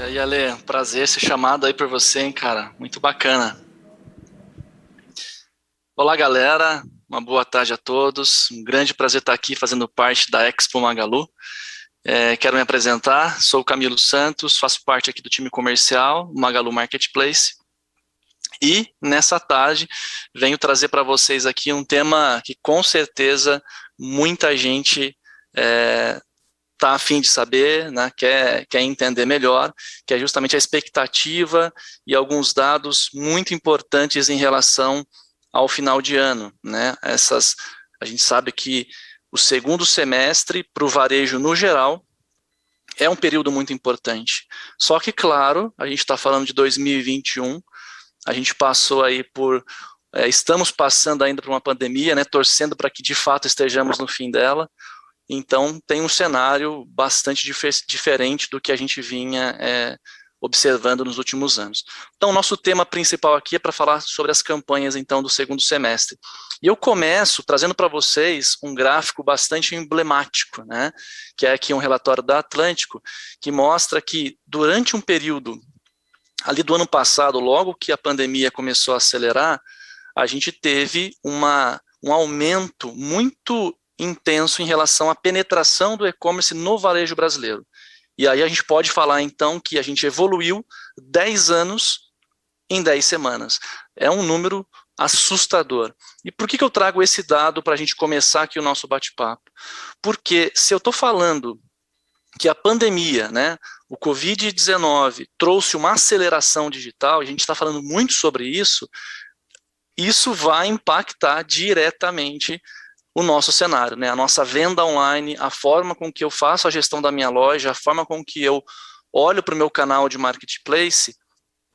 E aí, Ale, prazer ser chamado aí por você, hein, cara? Muito bacana. Olá, galera. Uma boa tarde a todos. Um grande prazer estar aqui fazendo parte da Expo Magalu. Quero me apresentar. Sou o Camilo Santos, faço parte aqui do time comercial, Magalu Marketplace. E nessa tarde venho trazer para vocês aqui um tema que com certeza muita gente está a fim de saber, né, quer entender melhor, que é justamente a expectativa e alguns dados muito importantes em relação ao final de ano, né? A gente sabe que o segundo semestre para o varejo no geral é um período muito importante. Só que, claro, a gente está falando de 2021, a gente passou aí estamos passando ainda por uma pandemia, né? Torcendo para que de fato estejamos no fim dela. Então, tem um cenário bastante diferente do que a gente vinha observando nos últimos anos. Então, o nosso tema principal aqui é para falar sobre as campanhas, então, do segundo semestre. E eu começo trazendo para vocês um gráfico bastante emblemático, né? Que é aqui um relatório da Atlântico, que mostra que durante um período ali do ano passado, logo que a pandemia começou a acelerar, a gente teve um aumento muito intenso em relação à penetração do e-commerce no varejo brasileiro. E aí a gente pode falar, então, que a gente evoluiu 10 anos em 10 semanas. É um número assustador. E por que eu trago esse dado para a gente começar aqui o nosso bate-papo? Porque se eu estou falando que a pandemia, né, o Covid-19 trouxe uma aceleração digital, a gente está falando muito sobre isso, isso vai impactar diretamente o nosso cenário, né? A nossa venda online, a forma com que eu faço a gestão da minha loja, a forma com que eu olho para o meu canal de marketplace,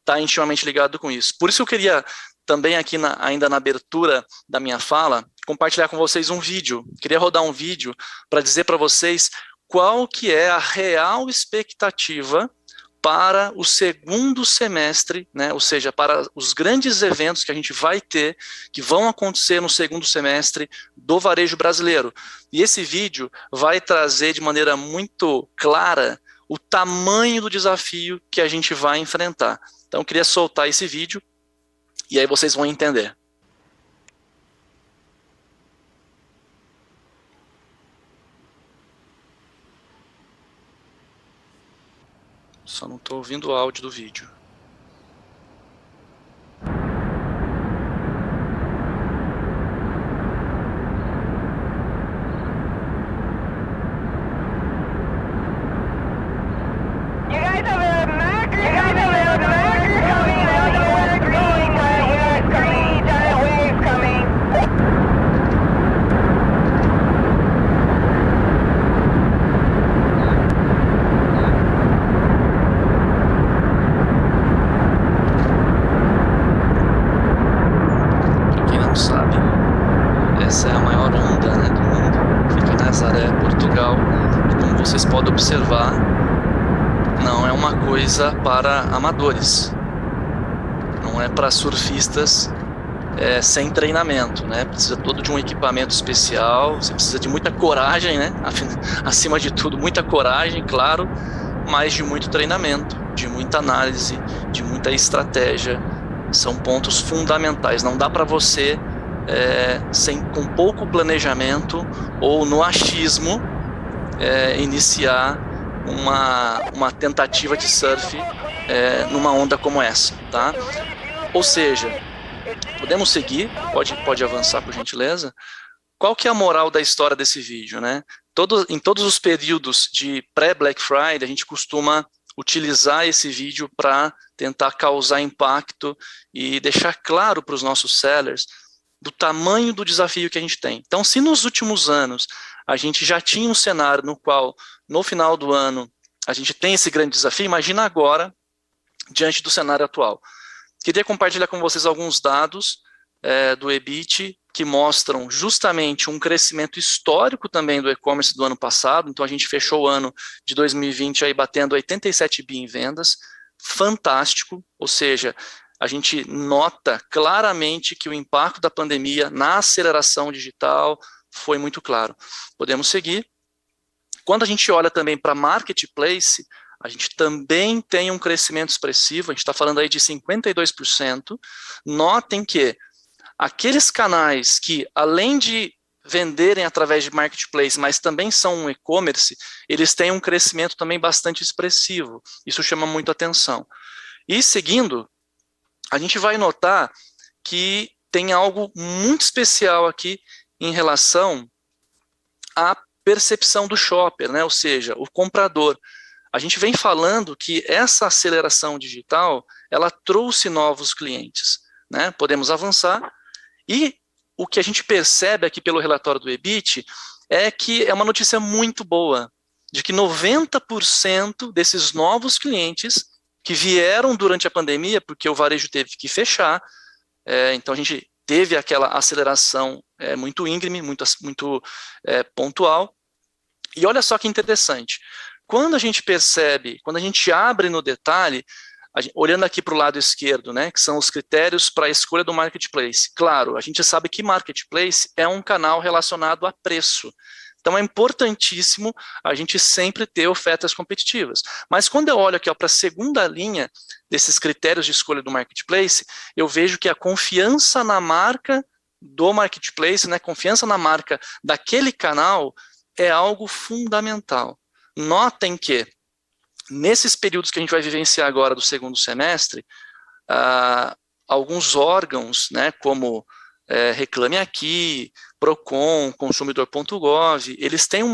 está intimamente ligado com isso. Por isso eu queria também aqui, ainda na abertura da minha fala, compartilhar com vocês um vídeo. Queria rodar um vídeo para dizer para vocês qual que é a real expectativa para o segundo semestre, né, ou seja, para os grandes eventos que a gente vai ter, que vão acontecer no segundo semestre do varejo brasileiro. E esse vídeo vai trazer de maneira muito clara o tamanho do desafio que a gente vai enfrentar. Então, eu queria soltar esse vídeo e aí vocês vão entender. Só não estou ouvindo o áudio do vídeo. Essa é a maior onda, né, do mundo, fica em Nazaré, Portugal, e como vocês podem observar, não é uma coisa para amadores, não é para surfistas sem treinamento, né, precisa todo de um equipamento especial, você precisa de muita coragem, né, acima de tudo, muita coragem, claro, mas de muito treinamento, de muita análise, de muita estratégia, são pontos fundamentais, não dá para você com pouco planejamento ou no achismo iniciar uma tentativa de surf numa onda como essa, tá? Ou seja, podemos seguir, pode avançar por gentileza. Qual que é a moral da história desse vídeo, né? Em todos os períodos de pré-Black Friday, a gente costuma utilizar esse vídeo para tentar causar impacto e deixar claro para os nossos sellers do tamanho do desafio que a gente tem. Então, se nos últimos anos a gente já tinha um cenário no qual, no final do ano, a gente tem esse grande desafio, imagina agora, diante do cenário atual. Queria compartilhar com vocês alguns dados do EBIT, que mostram justamente um crescimento histórico também do e-commerce do ano passado. Então, a gente fechou o ano de 2020 aí batendo 87 bi em vendas, fantástico, ou seja, a gente nota claramente que o impacto da pandemia na aceleração digital foi muito claro. Podemos seguir. Quando a gente olha também para marketplace, a gente também tem um crescimento expressivo, a gente está falando aí de 52%. Notem que aqueles canais que, além de venderem através de marketplace, mas também são um e-commerce, eles têm um crescimento também bastante expressivo. Isso chama muito atenção. E seguindo, a gente vai notar que tem algo muito especial aqui em relação à percepção do shopper, né? Ou seja, o comprador. A gente vem falando que essa aceleração digital, ela trouxe novos clientes, né? Podemos avançar. E o que a gente percebe aqui pelo relatório do EBIT é que é uma notícia muito boa, de que 90% desses novos clientes que vieram durante a pandemia, porque o varejo teve que fechar, então a gente teve aquela aceleração muito íngreme, muito pontual. E olha só que interessante, quando a gente percebe, quando a gente abre no detalhe, olhando aqui para o lado esquerdo, né, que são os critérios para a escolha do marketplace. Claro, a gente sabe que marketplace é um canal relacionado a preço. Então é importantíssimo a gente sempre ter ofertas competitivas. Mas quando eu olho aqui para a segunda linha desses critérios de escolha do marketplace, eu vejo que a confiança na marca do marketplace, né, confiança na marca daquele canal é algo fundamental. Notem que nesses períodos que a gente vai vivenciar agora do segundo semestre, alguns órgãos, né, como Reclame Aqui, Procon, Consumidor.gov, eles têm um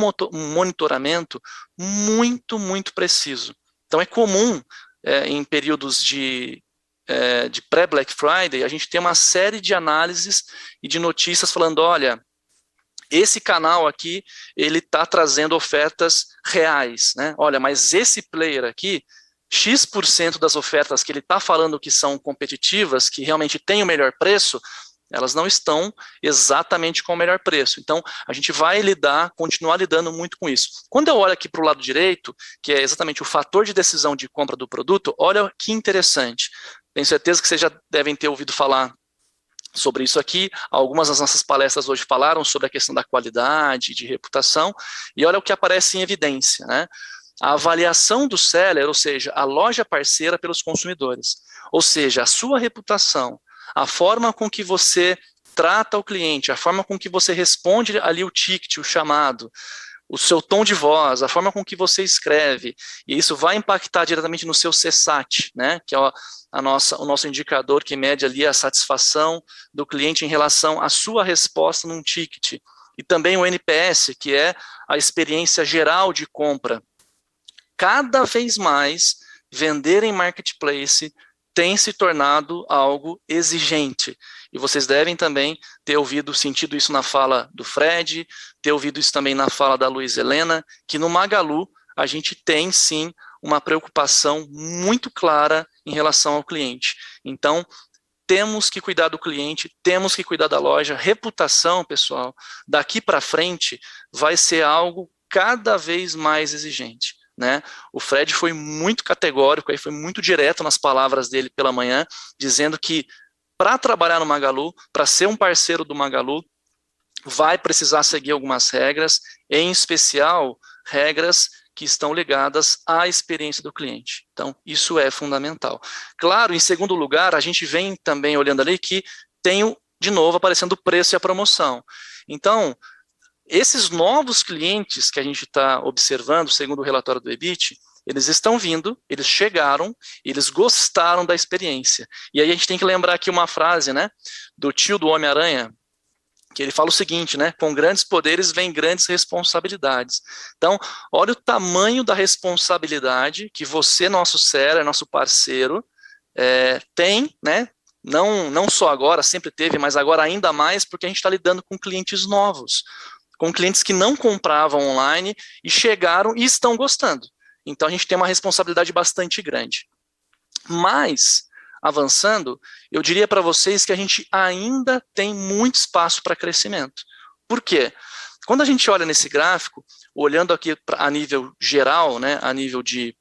monitoramento muito preciso. Então é comum, em períodos de pré-Black Friday, a gente ter uma série de análises e de notícias falando, olha, esse canal aqui, ele está trazendo ofertas reais, né? Olha, mas esse player aqui, X% das ofertas que ele está falando que são competitivas, que realmente têm o melhor preço, elas não estão exatamente com o melhor preço. Então, a gente vai continuar lidando muito com isso. Quando eu olho aqui para o lado direito, que é exatamente o fator de decisão de compra do produto, olha que interessante. Tenho certeza que vocês já devem ter ouvido falar sobre isso aqui. Algumas das nossas palestras hoje falaram sobre a questão da qualidade, de reputação, e olha o que aparece em evidência, né? A avaliação do seller, ou seja, a loja parceira pelos consumidores, ou seja, a sua reputação, a forma com que você trata o cliente, a forma com que você responde ali o ticket, o chamado, o seu tom de voz, a forma com que você escreve, e isso vai impactar diretamente no seu CSAT, né, que é o nosso indicador que mede ali a satisfação do cliente em relação à sua resposta num ticket, e também o NPS, que é a experiência geral de compra. Cada vez mais, vender em marketplace tem se tornado algo exigente. E vocês devem também ter sentido isso na fala do Fred, ter ouvido isso também na fala da Luiz Helena, que no Magalu a gente tem sim uma preocupação muito clara em relação ao cliente. Então, temos que cuidar do cliente, temos que cuidar da loja. Reputação, pessoal, daqui para frente vai ser algo cada vez mais exigente, né? O Fred foi muito categórico, aí foi muito direto nas palavras dele pela manhã, dizendo que para trabalhar no Magalu, para ser um parceiro do Magalu, vai precisar seguir algumas regras, em especial regras que estão ligadas à experiência do cliente. Então, isso é fundamental. Claro, em segundo lugar, a gente vem também olhando ali que tem, de novo, aparecendo o preço e a promoção. Então, esses novos clientes que a gente está observando, segundo o relatório do EBIT, eles estão vindo, eles chegaram, eles gostaram da experiência. E aí a gente tem que lembrar aqui uma frase, né, do tio do Homem-Aranha, que ele fala o seguinte, né, com grandes poderes vem grandes responsabilidades. Então, olha o tamanho da responsabilidade que você, nosso seller, nosso parceiro, tem, né, não só agora, sempre teve, mas agora ainda mais, porque a gente está lidando com clientes novos, com clientes que não compravam online e chegaram e estão gostando. Então, a gente tem uma responsabilidade bastante grande. Mas, avançando, eu diria para vocês que a gente ainda tem muito espaço para crescimento. Por quê? Quando a gente olha nesse gráfico, olhando aqui a nível geral, né, a nível de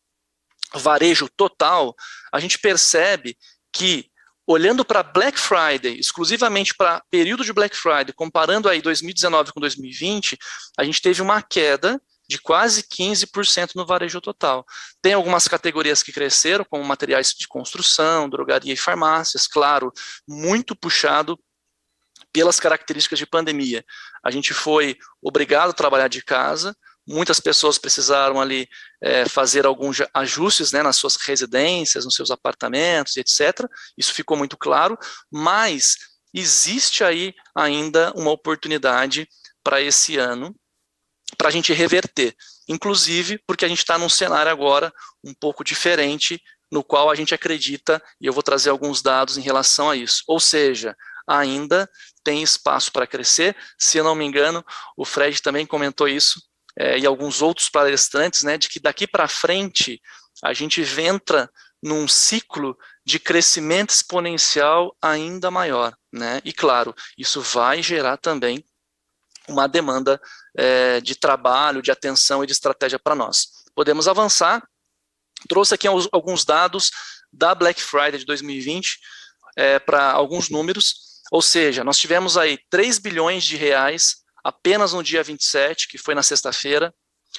varejo total, a gente percebe que, olhando para Black Friday, exclusivamente para período de Black Friday, comparando aí 2019 com 2020, a gente teve uma queda de quase 15% no varejo total. Tem algumas categorias que cresceram, como materiais de construção, drogaria e farmácias, claro, muito puxado pelas características de pandemia. A gente foi obrigado a trabalhar de casa, muitas pessoas precisaram ali fazer alguns ajustes, né, nas suas residências, nos seus apartamentos, etc. Isso ficou muito claro, mas existe aí ainda uma oportunidade para esse ano, para a gente reverter, inclusive porque a gente está num cenário agora um pouco diferente, no qual a gente acredita, e eu vou trazer alguns dados em relação a isso, ou seja, ainda tem espaço para crescer. Se eu não me engano, o Fred também comentou isso, e alguns outros palestrantes, né, de que daqui para frente a gente entra num ciclo de crescimento exponencial ainda maior, né? E claro, isso vai gerar também uma demanda de trabalho, de atenção e de estratégia para nós. Podemos avançar. Trouxe aqui alguns dados da Black Friday de 2020 para alguns números, ou seja, nós tivemos aí 3 bilhões de reais apenas no dia 27, que foi na sexta-feira,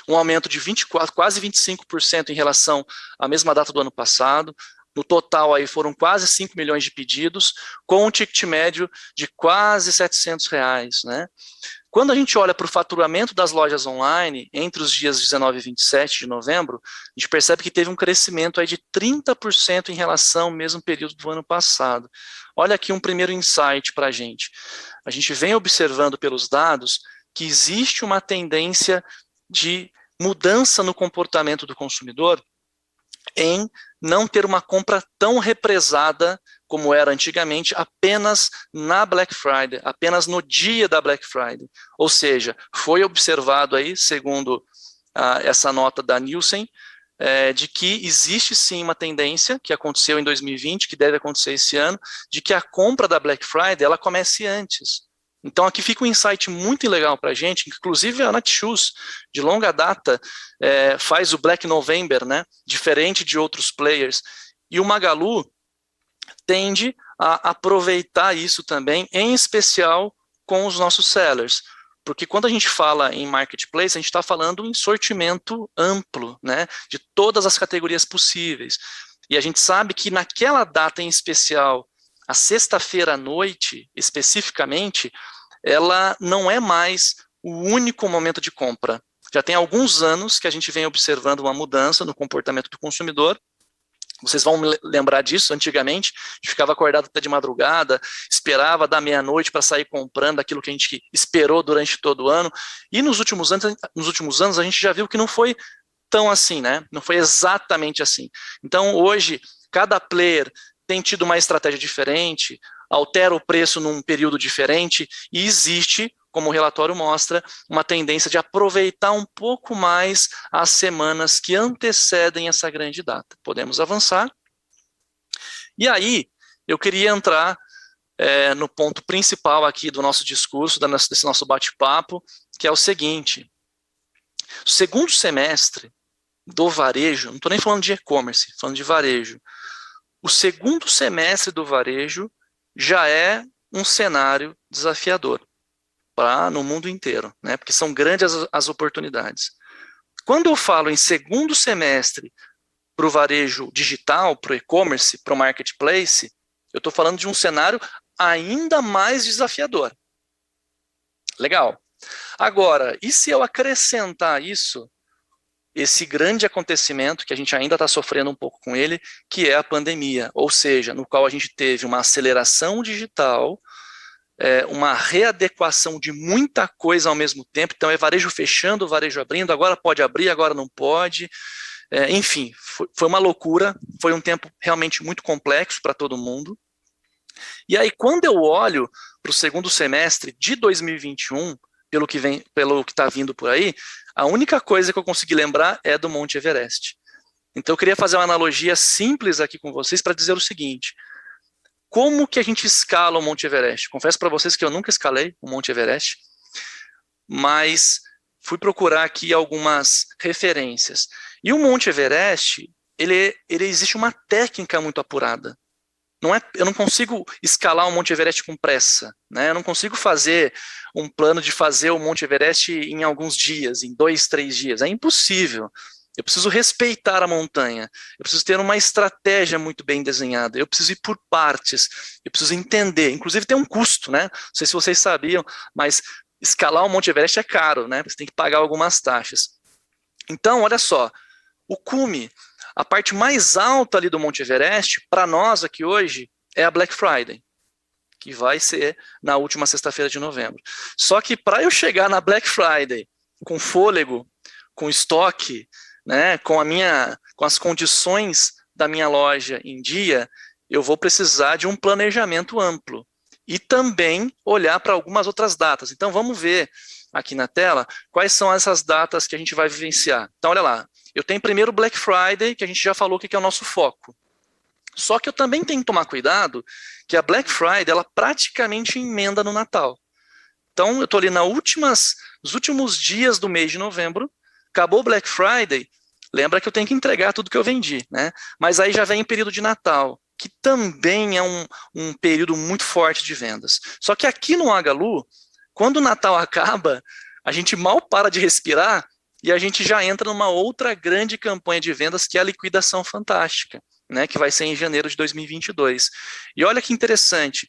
um aumento de 24, quase 25% em relação à mesma data do ano passado. No total aí foram quase 5 milhões de pedidos, com um ticket médio de quase R$700, né? Quando a gente olha para o faturamento das lojas online, entre os dias 19 e 27 de novembro, a gente percebe que teve um crescimento aí de 30% em relação ao mesmo período do ano passado. Olha aqui um primeiro insight para a gente. A gente vem observando pelos dados que existe uma tendência de mudança no comportamento do consumidor em não ter uma compra tão represada como era antigamente, apenas na Black Friday, apenas no dia da Black Friday. Ou seja, foi observado aí, segundo essa nota da Nielsen, de que existe sim uma tendência, que aconteceu em 2020, que deve acontecer esse ano, de que a compra da Black Friday, ela comece antes. Então aqui fica um insight muito legal para a gente, inclusive a Netshoes, de longa data, faz o Black November, né, diferente de outros players, e o Magalu tende a aproveitar isso também, em especial com os nossos sellers, porque quando a gente fala em marketplace, a gente está falando em sortimento amplo, né, de todas as categorias possíveis, e a gente sabe que naquela data em especial, a sexta-feira à noite, especificamente, ela não é mais o único momento de compra. Já tem alguns anos que a gente vem observando uma mudança no comportamento do consumidor. Vocês vão lembrar disso, antigamente, a gente ficava acordado até de madrugada, esperava da meia-noite para sair comprando aquilo que a gente esperou durante todo o ano, e nos últimos anos a gente já viu que não foi tão assim, né? Não foi exatamente assim. Então, hoje, cada player tem tido uma estratégia diferente, altera o preço num período diferente, e existe, como o relatório mostra, uma tendência de aproveitar um pouco mais as semanas que antecedem essa grande data. Podemos avançar. E aí, eu queria entrar no ponto principal aqui do nosso discurso, desse nosso bate-papo, que é o seguinte: o segundo semestre do varejo, não estou nem falando de e-commerce, falando de varejo, o segundo semestre do varejo já é um cenário desafiador no mundo inteiro, né? Porque são grandes as oportunidades. Quando eu falo em segundo semestre para o varejo digital, para o e-commerce, para o marketplace, eu estou falando de um cenário ainda mais desafiador. Legal. Agora, e se eu acrescentar isso, esse grande acontecimento, que a gente ainda está sofrendo um pouco com ele, que é a pandemia, ou seja, no qual a gente teve uma aceleração digital, uma readequação de muita coisa ao mesmo tempo, então é varejo fechando, varejo abrindo, agora pode abrir, agora não pode, enfim, foi uma loucura, foi um tempo realmente muito complexo para todo mundo. E aí, quando eu olho para o segundo semestre de 2021, pelo que está vindo por aí, a única coisa que eu consegui lembrar é do Monte Everest. Então eu queria fazer uma analogia simples aqui com vocês para dizer o seguinte: como que a gente escala o Monte Everest? Confesso para vocês que eu nunca escalei o Monte Everest, mas fui procurar aqui algumas referências. E o Monte Everest, ele existe uma técnica muito apurada. eu não consigo escalar o Monte Everest com pressa, né? Eu não consigo fazer um plano de fazer o Monte Everest em alguns dias, em 2, 3 dias. É impossível. Eu preciso respeitar a montanha. Eu preciso ter uma estratégia muito bem desenhada. Eu preciso ir por partes. Eu preciso entender. Inclusive tem um custo, né? Não sei se vocês sabiam, mas escalar o Monte Everest é caro, né? Você tem que pagar algumas taxas. Então, olha só, o cume, a parte mais alta ali do Monte Everest, para nós aqui hoje, é a Black Friday, que vai ser na última sexta-feira de novembro. Só que para eu chegar na Black Friday com fôlego, com estoque, né, com as condições da minha loja em dia, eu vou precisar de um planejamento amplo e também olhar para algumas outras datas. Então vamos ver aqui na tela quais são essas datas que a gente vai vivenciar. Então olha lá, eu tenho primeiro o Black Friday, que a gente já falou que é o nosso foco. Só que eu também tenho que tomar cuidado que a Black Friday, ela praticamente emenda no Natal. Então, eu estou ali nos últimos dias do mês de novembro, acabou o Black Friday, lembra que eu tenho que entregar tudo que eu vendi, né? Mas aí já vem o período de Natal, que também é um período muito forte de vendas. Só que aqui no Magalu, quando o Natal acaba, a gente mal para de respirar e a gente já entra numa outra grande campanha de vendas, que é a liquidação fantástica, né, que vai ser em janeiro de 2022. E olha que interessante,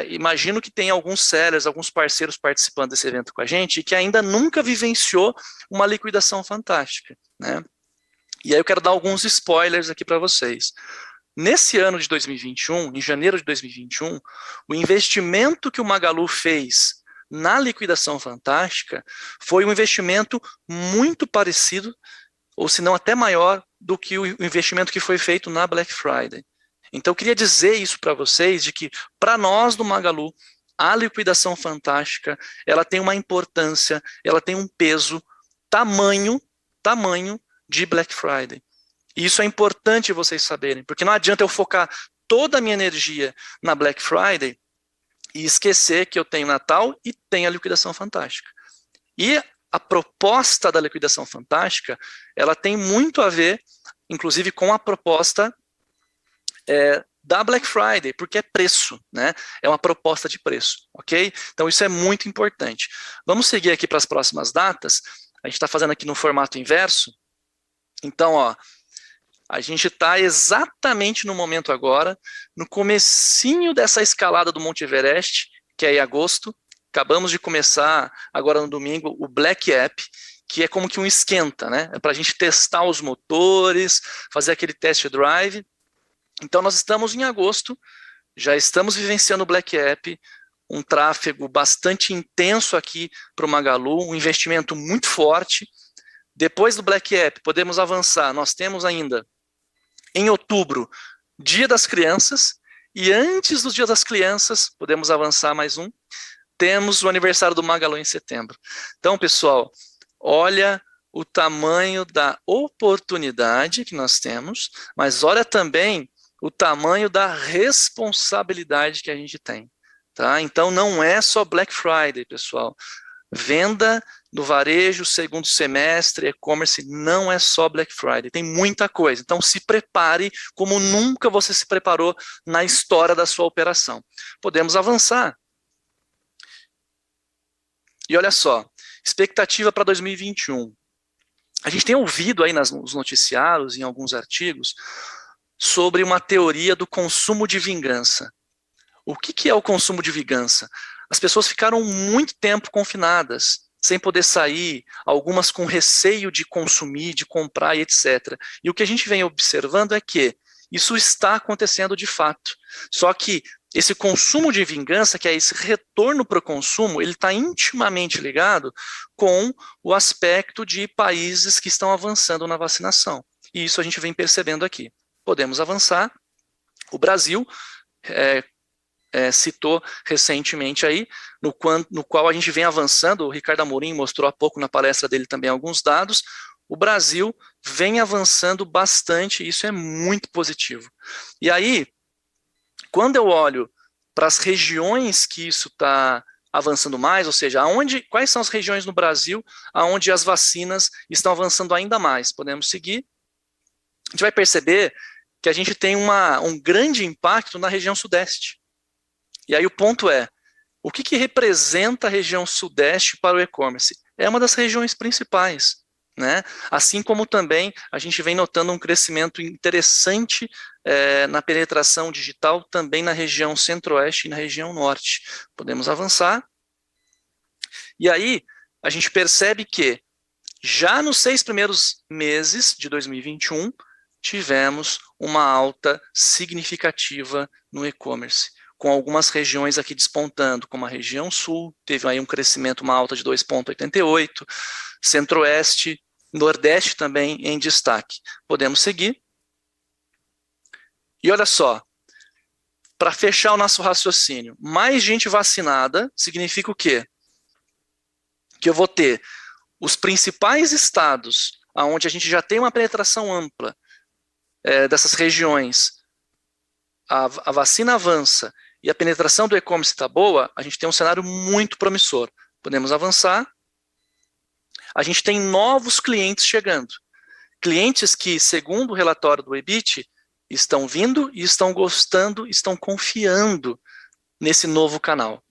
imagino que tem alguns sellers, alguns parceiros participando desse evento com a gente e que ainda nunca vivenciou uma liquidação fantástica, né? E aí eu quero dar alguns spoilers aqui para vocês. Nesse ano de 2021, em janeiro de 2021, o investimento que o Magalu fez na liquidação fantástica foi um investimento muito parecido, ou se não até maior, do que o investimento que foi feito na Black Friday. Então eu queria dizer isso para vocês, de que para nós do Magalu, a liquidação fantástica, ela tem uma importância, ela tem um peso, tamanho de Black Friday. E isso é importante vocês saberem, porque não adianta eu focar toda a minha energia na Black Friday e esquecer que eu tenho Natal e tenho a liquidação fantástica. E a proposta da liquidação fantástica, ela tem muito a ver, inclusive, com a proposta da Black Friday, porque é preço, né? É uma proposta de preço, ok? Então isso é muito importante. Vamos seguir aqui para as próximas datas. A gente está fazendo aqui no formato inverso. Então, ó, a gente está exatamente no momento agora, no comecinho dessa escalada do Monte Everest, que é em agosto. Acabamos de começar, agora no domingo, o Black App, que é como que um esquenta, né? É para a gente testar os motores, fazer aquele test drive. Então, nós estamos em agosto, já estamos vivenciando o Black App, um tráfego bastante intenso aqui para o Magalu, um investimento muito forte. Depois do Black App, podemos avançar. Nós temos ainda, em outubro, Dia das Crianças, e antes do Dia das Crianças, podemos avançar mais um, temos o aniversário do Magalu em setembro. Então, pessoal, olha o tamanho da oportunidade que nós temos, mas olha também o tamanho da responsabilidade que a gente tem. Tá? Então, não é só Black Friday, pessoal. Venda no varejo, segundo semestre, e-commerce, não é só Black Friday, tem muita coisa. Então, se prepare como nunca você se preparou na história da sua operação. Podemos avançar. E olha só, expectativa para 2021. A gente tem ouvido aí nos noticiários, em alguns artigos, sobre uma teoria do consumo de vingança. O que é o consumo de vingança? As pessoas ficaram muito tempo confinadas, sem poder sair, algumas com receio de consumir, de comprar e etc. E o que a gente vem observando é que isso está acontecendo de fato. Só que esse consumo de vingança, que é esse retorno para o consumo, ele está intimamente ligado com o aspecto de países que estão avançando na vacinação. E isso a gente vem percebendo aqui. Podemos avançar. O Brasil citou recentemente aí, no qual a gente vem avançando, o Ricardo Amorim mostrou há pouco na palestra dele também alguns dados, o Brasil vem avançando bastante, e isso é muito positivo. E aí, quando eu olho para as regiões que isso está avançando mais, ou seja, quais são as regiões no Brasil onde as vacinas estão avançando ainda mais? Podemos seguir. A gente vai perceber que a gente tem um grande impacto na região sudeste. E aí o ponto é, o que representa a região sudeste para o e-commerce? É uma das regiões principais, né? Assim como também a gente vem notando um crescimento interessante na penetração digital também na região centro-oeste e na região norte. Podemos avançar. E aí a gente percebe que já nos 6 primeiros meses de 2021, tivemos uma alta significativa no e-commerce, com algumas regiões aqui despontando, como a região sul, teve aí um crescimento, uma alta de 2,88, centro-oeste, nordeste também em destaque. Podemos seguir. E olha só, para fechar o nosso raciocínio, mais gente vacinada significa o quê? Que eu vou ter os principais estados, onde a gente já tem uma penetração ampla dessas regiões, a vacina avança e a penetração do e-commerce está boa, a gente tem um cenário muito promissor. Podemos avançar. A gente tem novos clientes chegando. Clientes que, segundo o relatório do EBIT, estão vindo e estão gostando, estão confiando nesse novo canal.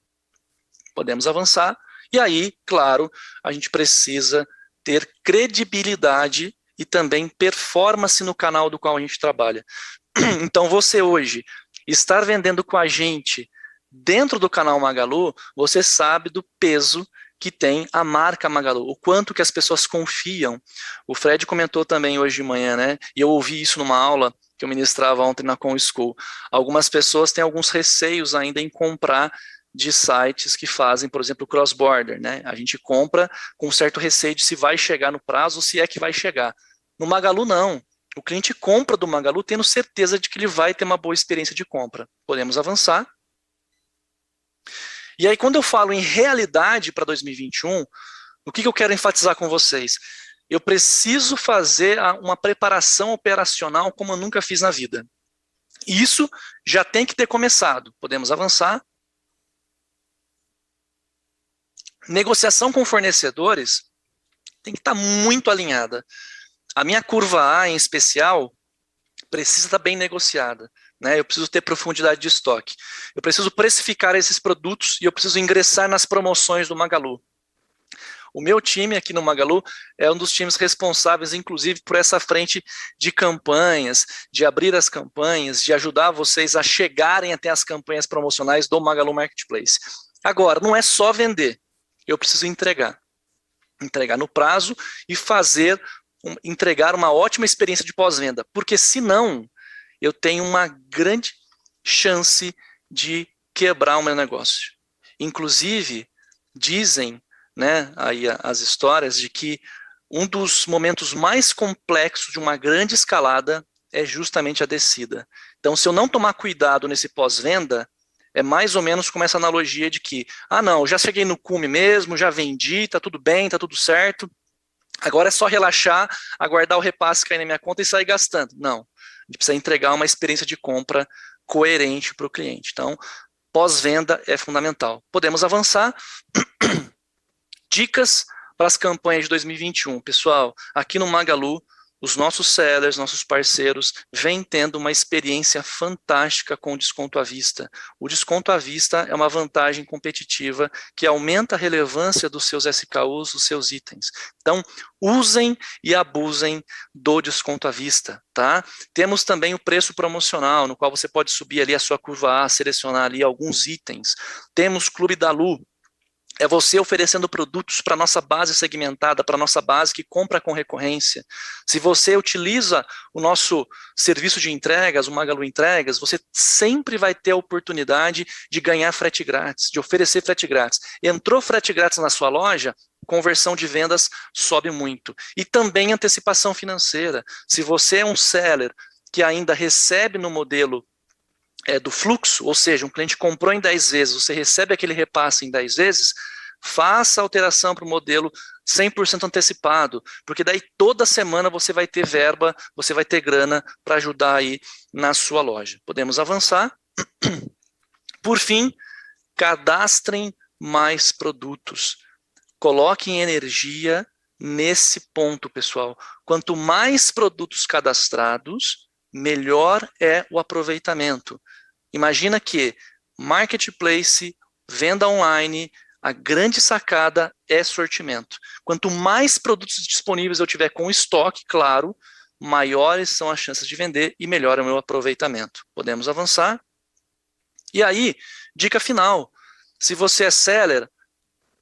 Podemos avançar. E aí, claro, a gente precisa ter credibilidade e também performance no canal do qual a gente trabalha. Então, você hoje estar vendendo com a gente dentro do canal Magalu, você sabe do peso que tem a marca Magalu, o quanto que as pessoas confiam. O Fred comentou também hoje de manhã, né? E eu ouvi isso numa aula que eu ministrava ontem na Com School. Algumas pessoas têm alguns receios ainda em comprar de sites que fazem, por exemplo, cross-border, né? A gente compra com certo receio de se vai chegar no prazo ou se é que vai chegar. No Magalu, não. O cliente compra do Magalu tendo certeza de que ele vai ter uma boa experiência de compra. Podemos avançar. E aí, quando eu falo em realidade para 2021, o que eu quero enfatizar com vocês? Eu preciso fazer uma preparação operacional como eu nunca fiz na vida. E isso já tem que ter começado. Podemos avançar. Negociação com fornecedores tem que estar muito alinhada. A minha curva A, em especial, precisa estar bem negociada, né? Eu preciso ter profundidade de estoque. Eu preciso precificar esses produtos e eu preciso ingressar nas promoções do Magalu. O meu time aqui no Magalu é um dos times responsáveis, inclusive, por essa frente de campanhas, de abrir as campanhas, de ajudar vocês a chegarem até as campanhas promocionais do Magalu Marketplace. Agora, não é só vender. Eu preciso entregar no prazo e entregar uma ótima experiência de pós-venda, porque senão eu tenho uma grande chance de quebrar o meu negócio. Inclusive, dizem, né, aí as histórias de que um dos momentos mais complexos de uma grande escalada é justamente a descida. Então, se eu não tomar cuidado nesse pós-venda, é mais ou menos como essa analogia de que, não, já cheguei no cume mesmo, já vendi, tá tudo bem, tá tudo certo, agora é só relaxar, aguardar o repasse cair na minha conta e sair gastando. Não, a gente precisa entregar uma experiência de compra coerente para o cliente. Então, pós-venda é fundamental. Podemos avançar. Dicas para as campanhas de 2021. Pessoal, aqui no Magalu, os nossos sellers, nossos parceiros, vêm tendo uma experiência fantástica com o desconto à vista. O desconto à vista é uma vantagem competitiva que aumenta a relevância dos seus SKUs, dos seus itens. Então, usem e abusem do desconto à vista, tá? Temos também o preço promocional, no qual você pode subir ali a sua curva A, selecionar ali alguns itens. Temos Clube da Lu. É você oferecendo produtos para a nossa base segmentada, para a nossa base que compra com recorrência. Se você utiliza o nosso serviço de entregas, o Magalu Entregas, você sempre vai ter a oportunidade de ganhar frete grátis, de oferecer frete grátis. Entrou frete grátis na sua loja, conversão de vendas sobe muito. E também antecipação financeira. Se você é um seller que ainda recebe no modelo do fluxo, ou seja, um cliente comprou em 10 vezes, você recebe aquele repasse em 10 vezes, faça a alteração para o modelo 100% antecipado, porque daí toda semana você vai ter verba, você vai ter grana para ajudar aí na sua loja. Podemos avançar. Por fim, cadastrem mais produtos. Coloquem energia nesse ponto, pessoal. Quanto mais produtos cadastrados, melhor é o aproveitamento. Imagina que marketplace, venda online, a grande sacada é sortimento. Quanto mais produtos disponíveis eu tiver com estoque, claro, maiores são as chances de vender e melhor é o meu aproveitamento. Podemos avançar? E aí, dica final, se você é seller,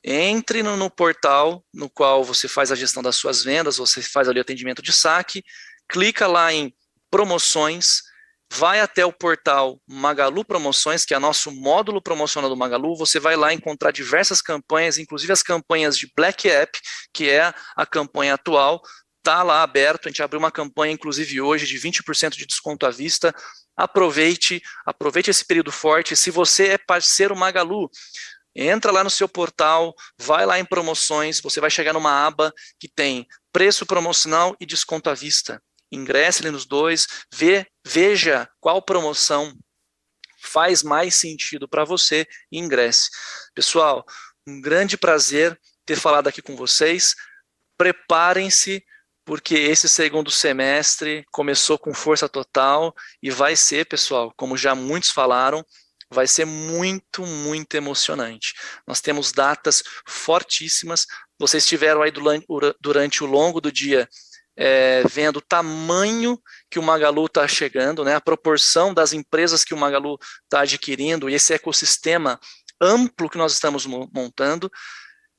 entre no portal no qual você faz a gestão das suas vendas, você faz ali o atendimento de saque, clica lá em promoções, vai até o portal Magalu Promoções, que é nosso módulo promocional do Magalu, você vai lá encontrar diversas campanhas, inclusive as campanhas de Black App, que é a campanha atual, está lá aberto, a gente abriu uma campanha, inclusive hoje, de 20% de desconto à vista. Aproveite esse período forte. Se você é parceiro Magalu, entra lá no seu portal, vai lá em promoções, você vai chegar numa aba que tem preço promocional e desconto à vista. Ingresse ali nos dois, veja qual promoção faz mais sentido para você e ingresse. Pessoal, um grande prazer ter falado aqui com vocês. Preparem-se, porque esse segundo semestre começou com força total e vai ser, pessoal, como já muitos falaram, vai ser muito, muito emocionante. Nós temos datas fortíssimas. Vocês estiveram aí durante o longo do dia vendo o tamanho que o Magalu está chegando, né, a proporção das empresas que o Magalu está adquirindo e esse ecossistema amplo que nós estamos montando,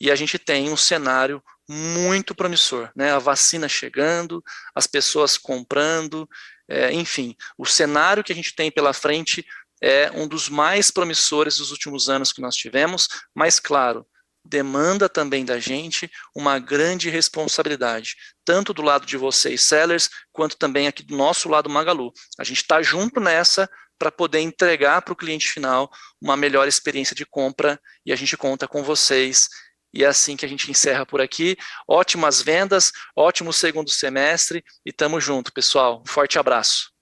e a gente tem um cenário muito promissor, né, a vacina chegando, as pessoas comprando, enfim, o cenário que a gente tem pela frente é um dos mais promissores dos últimos anos que nós tivemos, mas claro, demanda também da gente uma grande responsabilidade, tanto do lado de vocês, sellers, quanto também aqui do nosso lado Magalu. A gente está junto nessa para poder entregar para o cliente final uma melhor experiência de compra e a gente conta com vocês. E é assim que a gente encerra por aqui. Ótimas vendas, ótimo segundo semestre e tamo junto, pessoal. Um forte abraço.